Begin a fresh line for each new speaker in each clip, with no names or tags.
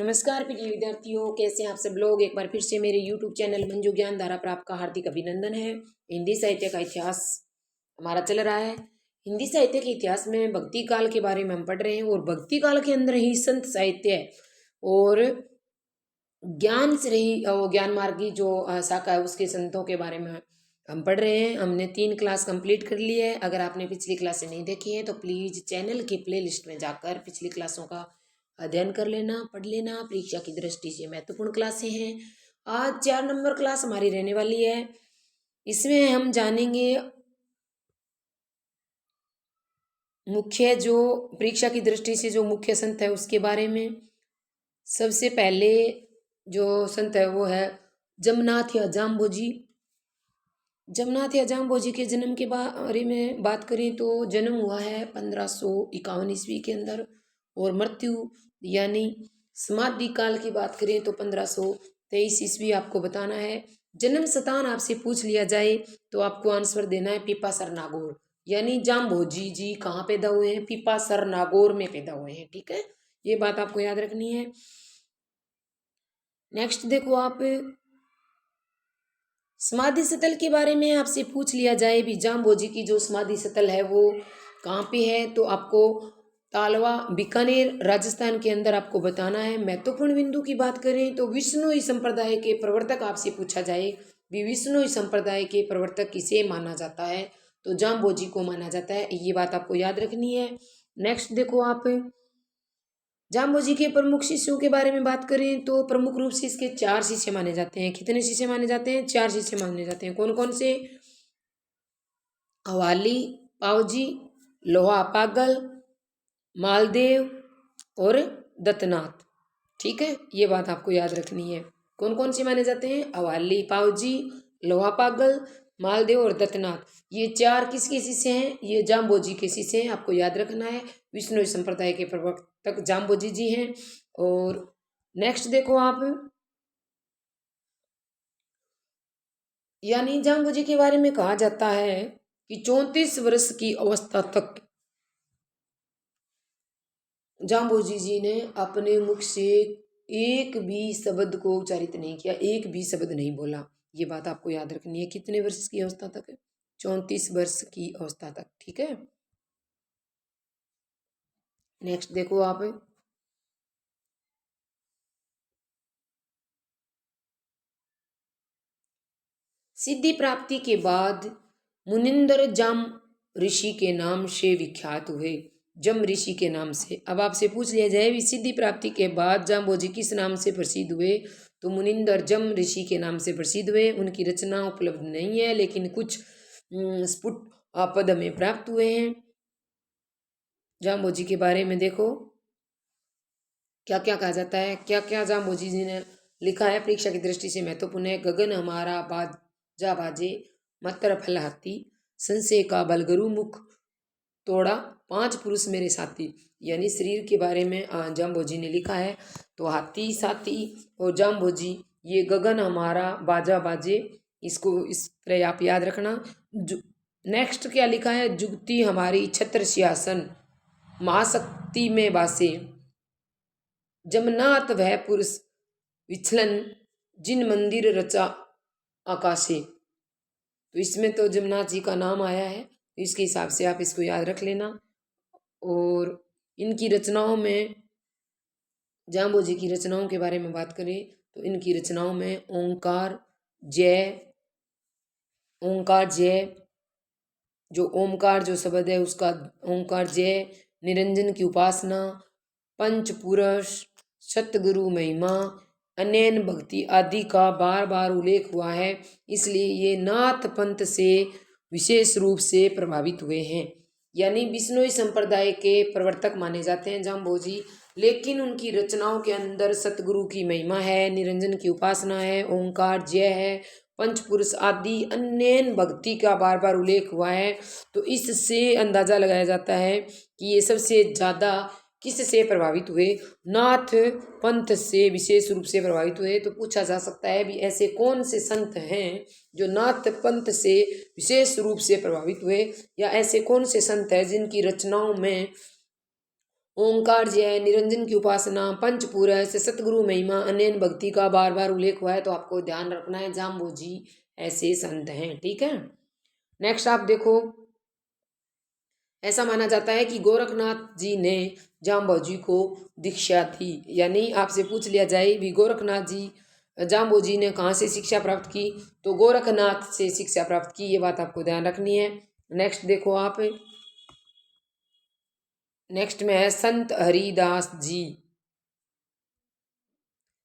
नमस्कार प्रिय विद्यार्थियों, कैसे हैं आप सब लोग। एक बार फिर से मेरे YouTube चैनल मंजू ज्ञान धारा पर आपका हार्दिक अभिनंदन है। हिंदी साहित्य का इतिहास हमारा चल रहा है। हिंदी साहित्य के इतिहास में भक्ति काल के बारे में हम पढ़ रहे हैं और भक्ति काल के अंदर ही संत साहित्य और ज्ञान से रही वो ज्ञान मार्गी जो शाखा है उसके संतों के बारे में हम पढ़ रहे हैं। हमने 3 क्लास कंप्लीट कर ली है। अगर आपने पिछली क्लासें नहीं देखी है तो प्लीज़ चैनल के प्लेलिस्ट में जाकर पिछली क्लासों का अध्ययन कर लेना, पढ़ लेना। परीक्षा की दृष्टि से महत्वपूर्ण क्लासें हैं। आज 4 नंबर क्लास हमारी रहने वाली है। इसमें हम जानेंगे मुख्य जो परीक्षा की दृष्टि से जो मुख्य संत है उसके बारे में। सबसे पहले जो संत है वो है जमनाथ या जाम्बोजी। जमनाथ या जाम्बोजी के जन्म के बारे में बात करें तो जन्म हुआ है 1551 ईस्वी के अंदर और मृत्यु यानी समाधि काल की बात करें तो 1523 ईस्वी आपको बताना है। जन्म स्थान आपसे पूछ लिया जाए तो आपको आंसर देना है पीपासर नागौर, यानी जाम्बोजी जी कहाँ पैदा हुए हैं? पीपासर नागौर में पैदा हुए हैं। ठीक है, ये बात आपको याद रखनी है। नेक्स्ट देखो, आप समाधि स्थल के बारे में आपसे पूछ लिया जाए भी जाम्बोजी की जो समाधि स्थल है वो कहाँ पे है, तो आपको तालवा बीकानेर राजस्थान के अंदर आपको बताना है। महत्वपूर्ण बिंदु की बात करें तो विष्णुई संप्रदाय के प्रवर्तक आपसे पूछा जाए भी विष्णुई संप्रदाय के प्रवर्तक किसे माना जाता है, तो जाम्बोजी को माना जाता है। ये बात आपको याद रखनी है। नेक्स्ट देखो, आप जाम्बोजी के प्रमुख शिष्यों के बारे में बात करें तो प्रमुख रूप से इसके 4 शिष्य माने जाते हैं। कितने शिष्य माने जाते हैं? 4 शिष्य माने जाते हैं। कौन कौन से? हवाली, पावजी, लोहा पागल, मालदेव और दत्तनाथ। ठीक है, ये बात आपको याद रखनी है। कौन कौन से माने जाते हैं? हवाली, पावजी, लोहा पागल, मालदेव और दत्तनाथ। ये 4 किसके शिष्य हैं? ये जाम्बोजी के शिष्य हैं, आपको याद रखना है। विष्णु संप्रदाय के प्रवर्तक जाम्बोजी जी हैं। और नेक्स्ट देखो आप, यानी जाम्बोजी के बारे में कहा जाता है कि 34 वर्ष की अवस्था तक जाम्बोजी जी ने अपने मुख से एक भी शब्द को उच्चारित नहीं किया, एक भी शब्द नहीं बोला। ये बात आपको याद रखनी है। कितने वर्ष की अवस्था तक है? 34 वर्ष की अवस्था तक। ठीक है, नेक्स्ट देखो आप, सिद्धि प्राप्ति के बाद मुनिंदर जाम ऋषि के नाम से विख्यात हुए। जम ऋषि के नाम से। अब आपसे पूछ लिया जाए भी सिद्धि प्राप्ति के बाद जाम्बोजी किस नाम से प्रसिद्ध हुए, तो मुनिंदर जम ऋषि के नाम से प्रसिद्ध हुए। उनकी रचना उपलब्ध नहीं है लेकिन कुछ स्फुट पद में प्राप्त हुए हैं। जाम्बोजी के बारे में देखो क्या क्या कहा जाता है, क्या क्या जाम्बोजी जी ने लिखा है, परीक्षा की दृष्टि से महत्वपूर्ण है। गगन हमारा बाजा बाजे, मतर फल हाथी, संशय का बलगरु मुख तोड़ा, 5 पुरुष मेरे साथी। यानी शरीर के बारे में जाम्बोजी ने लिखा है। तो हाथी, साथी और जाम्बोजी, ये गगन हमारा बाजा बाजे, इसको इस तरह आप याद रखना। नेक्स्ट क्या लिखा है? जुगती हमारी छत्र सिंहासन, महाशक्ति में बासे, जमनाथ वह पुरुष विचलन, जिन मंदिर रचा आकाशे। तो इसमें तो जमनाथ जी का नाम आया है, तो इसके हिसाब से आप इसको याद रख लेना। और इनकी रचनाओं में, जाम्बोजी की रचनाओं के बारे में बात करें तो इनकी रचनाओं में ओंकार जय, ओंकार जय, जो ओंकार जो शब्द है उसका ओंकार जय, निरंजन की उपासना, पंच पुरुष, सतगुरु महिमा, अनैन भक्ति आदि का बार बार उल्लेख हुआ है। इसलिए ये नाथ पंथ से विशेष रूप से प्रभावित हुए हैं। यानी विष्णुई संप्रदाय के प्रवर्तक माने जाते हैं जाम्बोजी, लेकिन उनकी रचनाओं के अंदर सतगुरु की महिमा है, निरंजन की उपासना है, ओंकार जय है, पंचपुरुष आदि अन्य भक्ति का बार बार उल्लेख हुआ है। तो इससे अंदाजा लगाया जाता है कि ये सबसे ज़्यादा किससे प्रभावित हुए? नाथ पंथ से विशेष रूप से प्रभावित हुए। तो पूछा जा सकता है भी ऐसे कौन से संत हैं जो नाथ पंथ से विशेष रूप से प्रभावित हुए, या ऐसे कौन से संत हैं जिनकी रचनाओं में ओंकार जय, निरंजन की उपासना, पंचपूरस, सतगुरु महिमा, अनन्य भक्ति का बार बार उल्लेख हुआ है, तो आपको ध्यान रखना है जाम्बोजी ऐसे संत हैं। ठीक है। नेक्स्ट आप देखो, ऐसा माना जाता है कि गोरखनाथ जी ने जाम्बोजी को दीक्षा दी। यानी आपसे पूछ लिया जाए भी गोरखनाथ जी जाम्बोजी ने कहाँ से शिक्षा प्राप्त की, तो गोरखनाथ से शिक्षा प्राप्त की, ये बात आपको ध्यान रखनी है। नेक्स्ट देखो आप, नेक्स्ट में है संत हरिदास जी।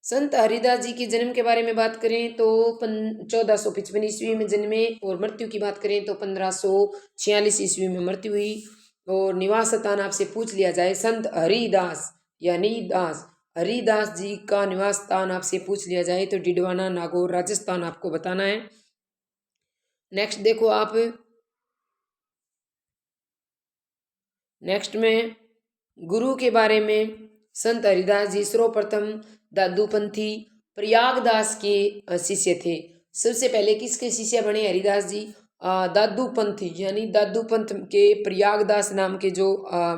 संत हरिदास जी के जन्म के बारे में बात करें तो 1455 ईस्वी में जन्मे, और मृत्यु की बात करें तो 1546 ईस्वी में मृत्यु हुई। और निवास स्थान आपसे पूछ लिया जाए, संत हरिदास यानी दास हरिदास जी का निवास स्थान आपसे पूछ लिया जाए तो डिडवाना नागौर राजस्थान आपको बताना है। नेक्स्ट देखो आप, नेक्स्ट में गुरु के बारे में, संत हरिदास जी सर्वप्रथम दादूपंथी प्रयागदास के शिष्य थे। सबसे पहले किसके शिष्य बने हरिदास जी? दादूपंथी यानी दादूपंथ के प्रयागदास नाम के जो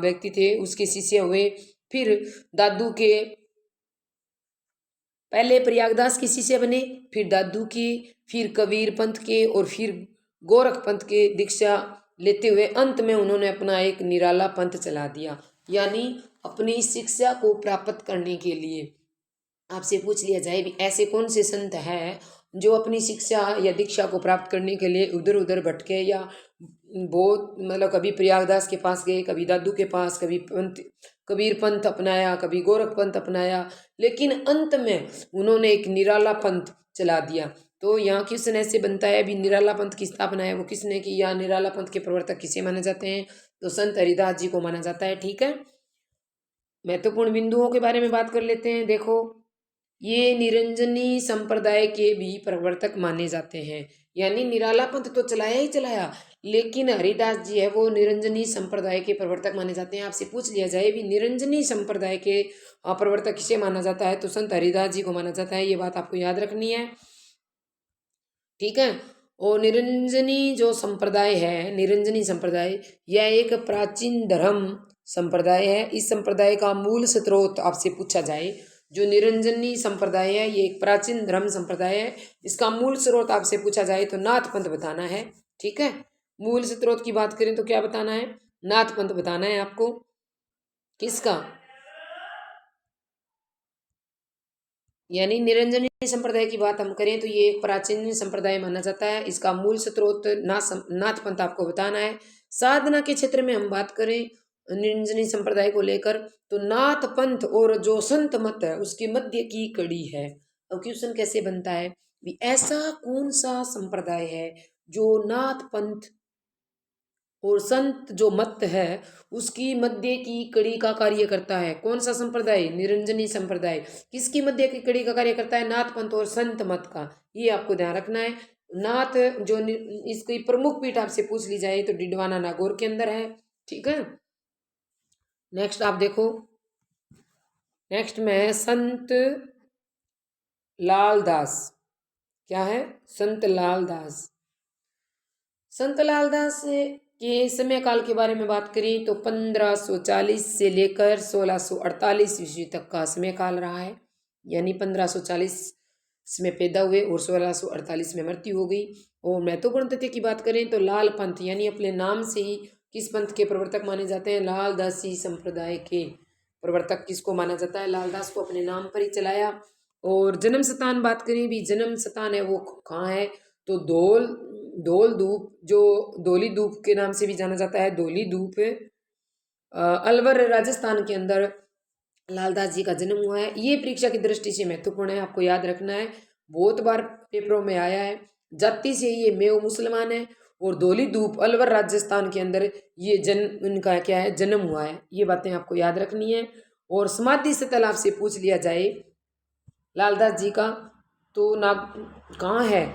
व्यक्ति थे उसके शिष्य हुए। फिर दादू के, पहले प्रयागदास के शिष्य बने, फिर दादू के, फिर कबीर पंथ के, और फिर गोरख पंथ के दीक्षा लेते हुए अंत में उन्होंने अपना एक निराला पंथ चला दिया। यानी अपनी शिक्षा को प्राप्त करने के लिए आपसे पूछ लिया जाए भी ऐसे कौन से संत हैं जो अपनी शिक्षा या दीक्षा को प्राप्त करने के लिए उधर उधर भटके, या बहुत मतलब कभी प्रयागदास के पास गए, कभी दादू के पास, कभी पंथ कबीर पंथ अपनाया, कभी गोरख पंथ अपनाया, लेकिन अंत में उन्होंने एक निराला पंथ चला दिया। तो यहाँ क्वेश्चन ऐसे बनता है भी निराला पंथ की स्थापना है वो किसने की, या निराला पंथ के प्रवर्तक किसे माने जाते हैं? तो संत हरिदास जी को माना जाता है। ठीक है। महत्वपूर्ण बिंदुओं के बारे में बात कर लेते हैं। देखो, ये निरंजनी संप्रदाय के भी प्रवर्तक माने जाते हैं। यानी निराला पंथ तो चलाया ही चलाया, लेकिन हरिदास जी है वो निरंजनी संप्रदाय के प्रवर्तक माने जाते हैं। आपसे पूछ लिया जाए भी निरंजनी संप्रदाय के प्रवर्तक किसे माना जाता है, तो संत हरिदास जी को माना जाता है। ये बात आपको याद रखनी है। ठीक है। और निरंजनी जो संप्रदाय है, निरंजनी संप्रदाय, यह एक प्राचीन धर्म संप्रदाय है। इस संप्रदाय का मूल स्रोत आपसे पूछा जाए, जो निरंजनी संप्रदाय है ये एक प्राचीन धर्म संप्रदाय है, इसका मूल स्रोत आपसे पूछा जाए तो नाथ पंथ बताना है। ठीक है। मूल स्रोत की बात करें तो क्या बताना है? नाथ पंथ बताना है आपको। किसका? यानी निरंजनी संप्रदाय की बात हम करें तो ये एक प्राचीन संप्रदाय माना जाता है। इसका मूल स्रोत नाथ पंथ आपको बताना है। साधना के क्षेत्र में हम बात करें निरंजनी संप्रदाय को लेकर, तो नाथ पंथ और जो संत मत है उसके मध्य की कड़ी है। अब क्वेश्चन कैसे बनता है भी ऐसा कौन सा संप्रदाय है जो नाथ पंथ और संत जो मत है उसकी मध्य की कड़ी का कार्य करता है? कौन सा संप्रदाय? निरंजनी संप्रदाय। किसकी मध्य की कड़ी का कार्य करता है? नाथ पंथ और संत मत का। ये आपको ध्यान रखना है। नाथ जो इसकी प्रमुख पीठ आपसे पूछ ली जाए तो डिडवाना नागौर के अंदर है। ठीक है। नेक्स्ट आप देखो, नेक्स्ट में है संत लालदास। क्या है? संत लालदास। संत लालदास के समय काल के बारे में बात करें तो 1540 से लेकर 1648 ईस्वी तक का समय काल रहा है। यानी 1540 में पैदा हुए और 1648 में मृत्यु हो गई। और महत्वपूर्ण तथ्य की बात करें तो लाल पंथ यानी अपने नाम से ही किस पंथ के प्रवर्तक माने जाते हैं? लालदासी संप्रदाय के प्रवर्तक किसको माना जाता है? लालदास को अपने नाम पर ही चलाया। और जन्म स्थान बात करें भी, जन्म स्थान है वो कहाँ है? तो धौल धूप, जो धौली धूप के नाम से भी जाना जाता है, धौली धूप अलवर राजस्थान के अंदर लालदास जी का जन्म हुआ है। ये परीक्षा की दृष्टि से महत्वपूर्ण है, आपको याद रखना है। बहुत बार पेपरों में आया है। जाति से ये मेव मुसलमान है और धौली धूप अलवर राजस्थान के अंदर ये जन्म उनका क्या है? जन्म हुआ है। ये बातें आपको याद रखनी है। और समाधि स्थल आपसे पूछ लिया जाए लालदास जी का, तो कहाँ है?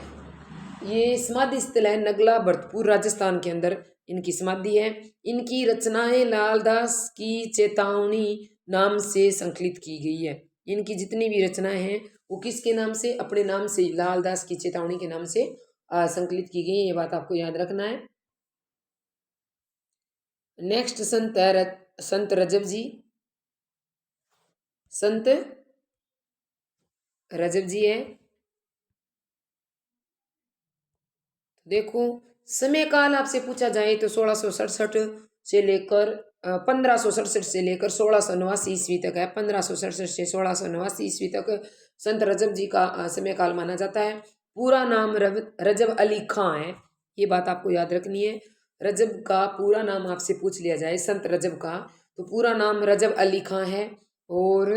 ये समाधि स्थल है नगला भरतपुर राजस्थान के अंदर इनकी समाधि है। इनकी रचनाएं लालदास की चेतावनी नाम से संकलित की गई है। इनकी जितनी भी रचनाएं हैं वो किसके नाम से? अपने नाम से, लालदास की चेतावनी के नाम से संकलित की गई। ये बात आपको याद रखना है। नेक्स्ट संत है संत रजब जी। संत रजब जी है। देखो समय काल आपसे पूछा जाए तो 1667 से लेकर 1567 से लेकर 1689 तक है। 1567 से 1689 तक संत रजब जी का समय काल माना जाता है। पूरा नाम रजब अली खां है, ये बात आपको याद रखनी है। रजब का पूरा नाम आपसे पूछ लिया जाए संत रजब का, तो पूरा नाम रजब अली खां है। और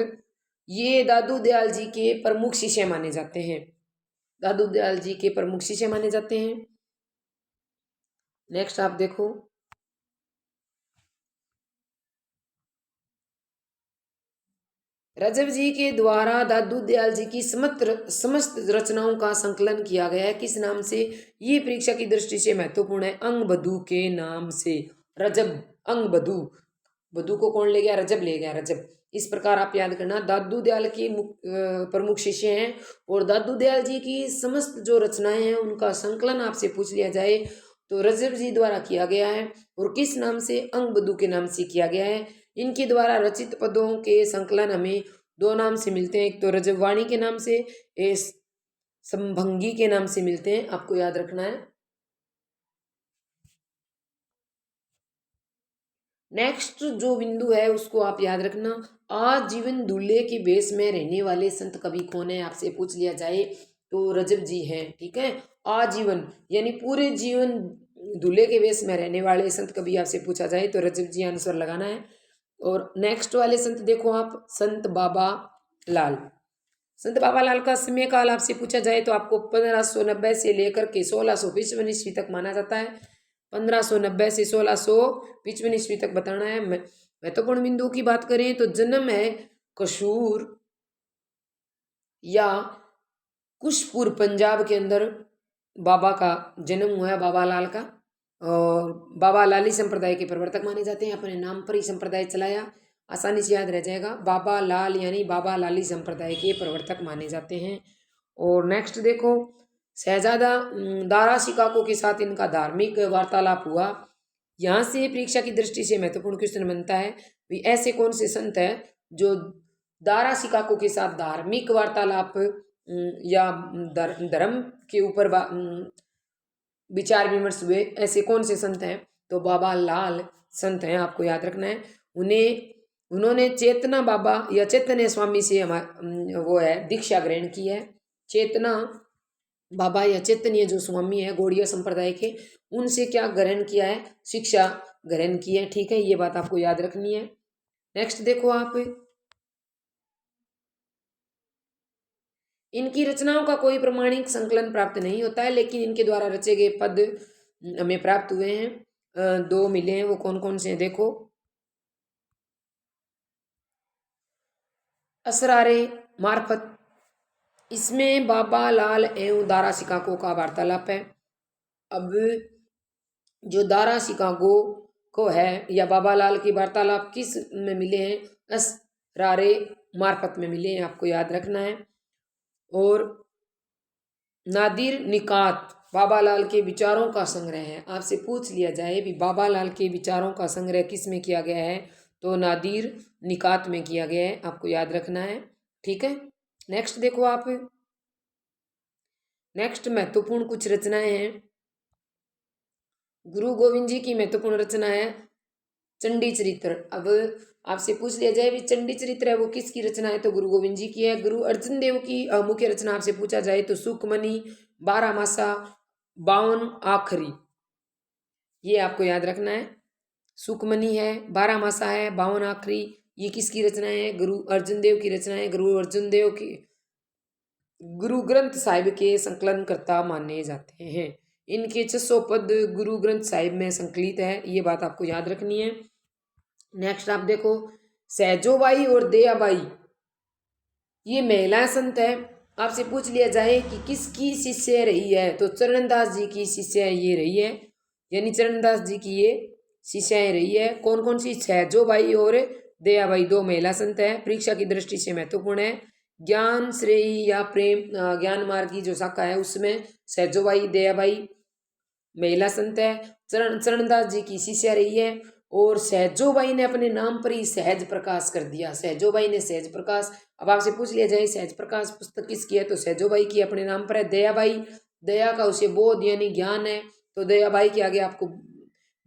ये दादू दयाल जी के प्रमुख शिष्य माने जाते हैं। दादू दयाल जी के प्रमुख शिष्य माने जाते हैं। नेक्स्ट आप देखो, रजब जी के द्वारा दादू दयाल जी की समस्त रचनाओं का संकलन किया गया है। किस नाम से? ये परीक्षा की दृष्टि से महत्वपूर्ण है, अंग बधू के नाम से। रजब अंग बधू, बधू को कौन ले गया? रजब ले गया, रजब। इस प्रकार आप याद करना, दादू दयाल के प्रमुख शिष्य हैं। और दादू दयाल जी की समस्त जो रचनाएं हैं उनका संकलन आपसे पूछ लिया जाए तो रजब जी द्वारा किया गया है। और किस नाम से? अंग बधू के नाम से किया गया है। इनके द्वारा रचित पदों के संकलन हमें दो नाम से मिलते हैं, एक तो रजबवाणी के नाम से, एक संभंगी के नाम से मिलते हैं, आपको याद रखना है। नेक्स्ट जो बिंदु है उसको आप याद रखना, आजीवन दूल्हे के बेस में रहने वाले संत कवि कौन है आपसे पूछ लिया जाए तो रजब जी हैं, ठीक है। आजीवन यानी पूरे जीवन दूल्हे के वेश में रहने वाले संत कवि आपसे पूछा जाए तो रजब जी आंसर लगाना है। और नेक्स्ट वाले संत देखो आप, संत बाबा लाल। संत बाबा लाल का समय काल आपसे पूछा जाए तो आपको 1590 से लेकर के 1655 ईस्वी तक माना जाता है। 1590 से 1655 ईस्वी तक बताना है। महत्वपूर्ण बिंदु की बात करें तो जन्म है कसूर या कुशपुर पंजाब के अंदर बाबा का जन्म हुआ है, बाबा लाल का। और बाबा लाली संप्रदाय के प्रवर्तक माने जाते हैं। अपने नाम पर ही संप्रदाय चलाया, आसानी से याद रह जाएगा। बाबा लाल यानी बाबा लाली संप्रदाय के प्रवर्तक माने जाते हैं। और नेक्स्ट देखो, शहजादा दारा शिकाको के साथ इनका धार्मिक वार्तालाप हुआ। यहाँ से परीक्षा की दृष्टि से महत्वपूर्ण क्वेश्चन बनता है, भी ऐसे कौन से संत है जो दारा शिकाको के साथ धार्मिक वार्तालाप या धर्म के ऊपर विचार विमर्श हुए, ऐसे कौन से संत हैं? तो बाबा लाल संत हैं, आपको याद रखना है। उन्होंने चेतना बाबा या चैतन्य स्वामी से वो है दीक्षा ग्रहण की है। चेतना बाबा या चैतन्य जो स्वामी है गौड़िया संप्रदाय के, उनसे क्या ग्रहण किया है? शिक्षा ग्रहण की है, ठीक है। ये बात आपको याद रखनी है। नेक्स्ट देखो आप, इनकी रचनाओं का कोई प्रमाणिक संकलन प्राप्त नहीं होता है, लेकिन इनके द्वारा रचे गए पद हमें प्राप्त हुए हैं। दो मिले हैं, वो कौन कौन से हैं देखो। असरारे मार्फत, इसमें बाबा लाल एवं दारा शिकागो का वार्तालाप है। अब जो दारा शिकागो को है या बाबा लाल की वार्तालाप किस में मिले हैं? असरारे मार्फत में मिले हैं, आपको याद रखना है। और नादिर निकात बाबा लाल के विचारों का संग्रह है। आपसे पूछ लिया जाए भी बाबा लाल के विचारों का संग्रह किस में किया गया है तो नादिर निकात में किया गया है, आपको याद रखना है, ठीक है। नेक्स्ट देखो आप, नेक्स्ट महत्वपूर्ण कुछ रचनाएं हैं। गुरु गोविंद जी की महत्वपूर्ण रचना है चंडी चरित्र। अब आपसे पूछ लिया जाए भी चंडी चरित्र है वो किसकी रचना है तो गुरु गोविंद जी की है। गुरु अर्जन देव की मुख्य रचना आपसे पूछा जाए तो सुकमनी, बारामासा, 52 आखरी, ये आपको याद रखना है। सुकमनी है, बारामासा है, 52 आखरी, ये किसकी रचना है? गुरु अर्जन देव की रचना है। गुरु अर्जन देव की गुरु ग्रंथ साहिब के संकलनकर्ता माने जाते हैं। इनके 600 पद गुरु ग्रंथ साहिब में संकलित है, ये बात आपको याद रखनी है। नेक्स्ट आप देखो, सहजोबाई और दयाबाई ये महिला संत है। आपसे पूछ लिया जाए कि किसकी शिष्य रही है तो चरणदास जी की शिष्य ये रही है, यानी चरणदास जी की ये शिष्याएं रही है। कौन कौन सी? सहजोबाई और दयाबाई, दो महिला संत है, परीक्षा की दृष्टि से महत्वपूर्ण है। ज्ञान श्रेयी या प्रेम ज्ञान मार्ग की जो शाखा है उसमें सहजोबाई दयाबाई महिला संत है, चरणदास जी की शिष्या रही है। और सहजोबाई ने अपने नाम पर ही सहज प्रकाश कर दिया। सहजोबाई ने सहज प्रकाश। अब आपसे पूछ लिया जाए सहज प्रकाश पुस्तक किसकी है, तो सहजोबाई की अपने नाम पर है। दयाबाई, दया का उसे बोध यानी ज्ञान है, तो दयाबाई के आगे आपको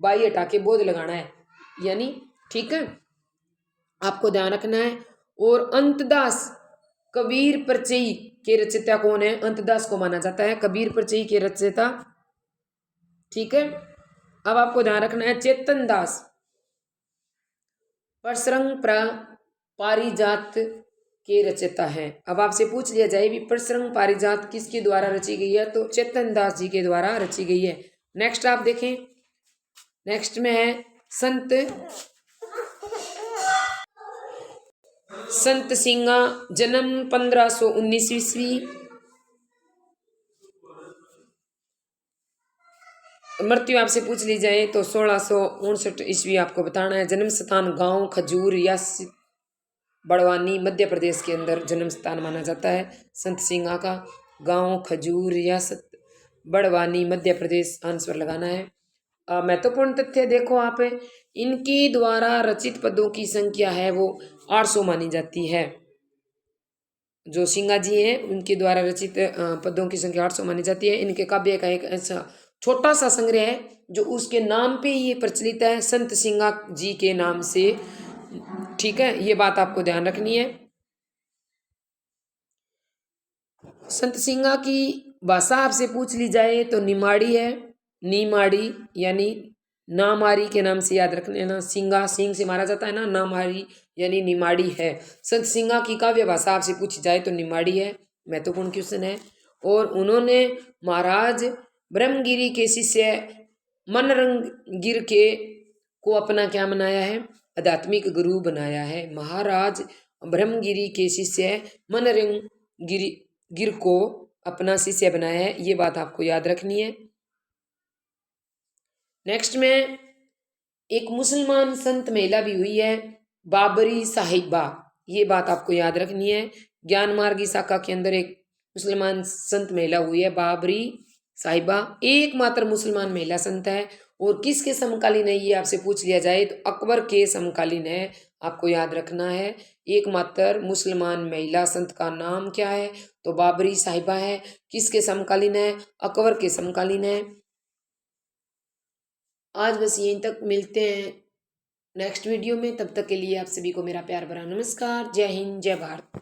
बाई हटा के बोध लगाना है, यानी ठीक है, आपको ध्यान रखना है। और अंतदास कबीर परचई के रचयिता कौन है, अंतदास को माना जाता है कबीर परचई के रचयिता, ठीक है। अब आपको ध्यान रखना है चेतन दास परसरंग पारिजात के रचयिता है। अब आपसे पूछ लिया जाए भी परसरंग पारिजात किसके द्वारा रची गई है, तो चेतन दास जी के द्वारा रची गई है। नेक्स्ट आप देखें, नेक्स्ट में है संत सिंगा, जन्म 1519 ईस्वी, मृत्यु आपसे पूछ ली जाए तो 1659 ईस्वी आपको बताना है। जन्म स्थान गांव खजूर या बड़वानी मध्य प्रदेश के अंदर जन्म स्थान माना जाता है संत सिंगा का। गांव खजूर रियासत बड़वानी मध्य प्रदेश, आंसर लगाना है। महत्वपूर्ण तथ्य देखो आप, इनके द्वारा रचित पदों की संख्या है वो 800 मानी जाती है। जो सिंगा जी हैं उनके द्वारा रचित पदों की संख्या 800 मानी जाती है। इनके काव्य का एक ऐसा छोटा सा संग्रह है जो उसके नाम पे ये प्रचलित है, संत सिंगा जी के नाम से, ठीक है, ये बात आपको ध्यान रखनी है। संत सिंगा की भाषा आपसे पूछ ली जाए तो निमाड़ी है, नीमाड़ी यानी नामारी के नाम से याद रखने ना, सिंगा सिंह से मारा जाता है ना, नामारी यानी निमाड़ी है। संत सिंगा की काव्य भाषा आपसे पूछी जाए तो निमाड़ी है, महत्वपूर्ण क्वेश्चन है। और उन्होंने महाराज ब्रह्मगिरी के शिष्य मनरंगिर के को अपना क्या बनाया है, आध्यात्मिक गुरु बनाया है। महाराज ब्रह्मगिरी के शिष्य गिर को अपना शिष्य बनाया है, ये बात आपको याद रखनी है। नेक्स्ट में एक मुसलमान संत महिला भी हुई है, बाबरी साहिबा, ये बात आपको याद रखनी है। ज्ञान मार्गी शाखा के अंदर एक मुसलमान संत महिला हुई है बाबरी साहिबा, एकमात्र मुसलमान महिला संत है। और किसके समकालीन है ये आपसे पूछ लिया जाए तो अकबर के समकालीन है, आपको याद रखना है। एकमात्र मुसलमान महिला संत का नाम क्या है, तो बाबरी साहिबा है। किसके समकालीन है, अकबर के समकालीन है। आज बस यहीं तक, मिलते हैं नेक्स्ट वीडियो में, तब तक के लिए आप सभी को मेरा प्यार भरा नमस्कार। जय हिंद, जय भारत।